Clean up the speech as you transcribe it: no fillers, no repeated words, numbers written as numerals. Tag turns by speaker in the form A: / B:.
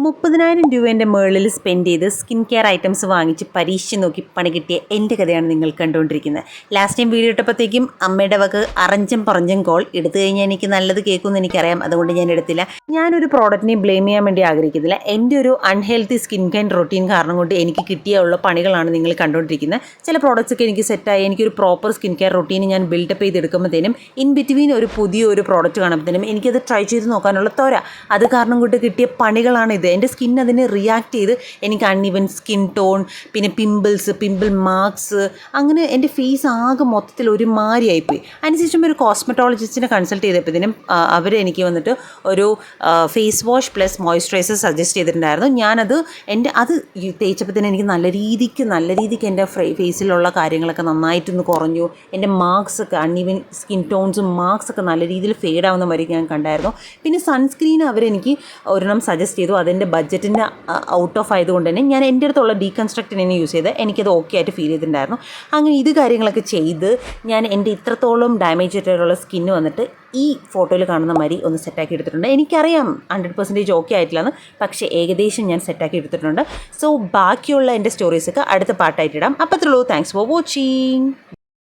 A: 30,000 രൂപേൻ്റെ മുകളിൽ സ്പെൻഡ് ചെയ്ത് സ്കിൻ കെയർ ഐറ്റംസ് വാങ്ങിച്ച് പരീക്ഷിച്ച് നോക്കി പണി കിട്ടിയ എൻ്റെ കഥയാണ് നിങ്ങൾ കണ്ടുകൊണ്ടിരിക്കുന്നത്. ലാസ്റ്റ് ടൈം വീഡിയോ ഇട്ടപ്പോഴത്തേക്കും അമ്മയുടെ വക അറഞ്ചും പറഞ്ചും കോൾ എടുത്തു കഴിഞ്ഞാൽ എനിക്ക് നല്ലത് കേൾക്കുമെന്ന് എനിക്കറിയാം, അതുകൊണ്ട് ഞാൻ എടുത്തില്ല. ഞാനൊരു പ്രോഡക്റ്റിനെ ബ്ലെയിം ചെയ്യാൻ വേണ്ടി ആഗ്രഹിക്കുന്നില്ല. എൻ്റെ ഒരു അൺഹെൽത്തി സ്കിൻ കെയർ റൊട്ടീൻ കാരണം കൊണ്ട് എനിക്ക് കിട്ടിയുള്ള പണികളാണ് നിങ്ങൾ കണ്ടുകൊണ്ടിരിക്കുന്നത്. ചില പ്രോഡക്റ്റ്സ് ഒക്കെ എനിക്ക് സെറ്റായി, എനിക്കൊരു പ്രോപ്പർ സ്കിൻ കെയർ റൊട്ടീൻ ഞാൻ ബിൽഡപ്പ് ചെയ്തെടുക്കുമ്പോഴത്തേനും ഇൻ ബിറ്റ്വീൻ ഒരു പുതിയൊരു പ്രോഡക്റ്റ് കാണുമ്പോഴത്തേനും എനിക്കത് ട്രൈ ചെയ്ത് നോക്കാനുള്ള തോര, അത് കാരണം കൊണ്ട് കിട്ടിയ പണികളാണ്. എൻ്റെ സ്കിൻ അതിന് റിയാക്ട് ചെയ്ത് എനിക്ക് അൺഇവൻ സ്കിൻ ടോൺ, പിന്നെ പിമ്പിൾ മാർക്സ്, അങ്ങനെ എൻ്റെ ഫേസ് ആകെ മൊത്തത്തിൽ ഒരു മാതിരിയായിപ്പോയി. അതിനുശേഷം ഒരു കോസ്മെറ്റോളജിസ്റ്റിനെ കൺസൾട്ട് ചെയ്തപ്പോഴത്തേനും അവർ എനിക്ക് വന്നിട്ട് ഒരു face wash plus moisturiser suggest ചെയ്തിട്ടുണ്ടായിരുന്നു. ഞാനത് അത് തേച്ചപ്പോഴത്തേനും എനിക്ക് നല്ല രീതിക്ക് എൻ്റെ ഫേസിലുള്ള കാര്യങ്ങളൊക്കെ നന്നായിട്ടൊന്ന് കുറഞ്ഞു. എൻ്റെ മാർക്സൊക്കെ അൺഇവൻ സ്കിൻ ടോൺസും മാർക്സൊക്കെ നല്ല രീതിയിൽ ഫെയ്ഡ് ആവുന്ന വരെ ഞാൻ കണ്ടായിരുന്നു. പിന്നെ സൺസ്ക്രീൻ അവരെനിക്ക് ഒരെണ്ണം സജസ്റ്റ് ചെയ്തു. അതിൻ്റെ ബഡ്ജറ്റിൻ്റെ ഔട്ട് ഓഫ് ആയതുകൊണ്ട് തന്നെ ഞാൻ എൻ്റെ അടുത്തുള്ള ഡീകൺസ്ട്രക്റ്റിനെ യൂസ് ചെയ്ത് എനിക്കത് ഓക്കെ ആയിട്ട് ഫീൽ ചെയ്തിട്ടുണ്ടായിരുന്നു. അങ്ങനെ ഇത് കാര്യങ്ങളൊക്കെ ചെയ്ത് ഞാൻ എൻ്റെ ഇത്രത്തോളം ഡാമേജ് ആയിട്ടുള്ള സ്കിന്ന് വന്നിട്ട് ഈ ഫോട്ടോയിൽ കാണുന്ന മാതിരി ഒന്ന് സെറ്റാക്കി എടുത്തിട്ടുണ്ട്. എനിക്കറിയാം 100% ഓക്കെ ആയിട്ടില്ലെന്ന്, പക്ഷേ ഏകദേശം ഞാൻ സെറ്റാക്കി എടുത്തിട്ടുണ്ട്. സോ ബാക്കിയുള്ള എൻ്റെ സ്റ്റോറീസൊക്കെ അടുത്ത പാർട്ടായിട്ടിടാം. അപ്പോൾ അത്രേ ഉള്ളൂ. Thanks for watching.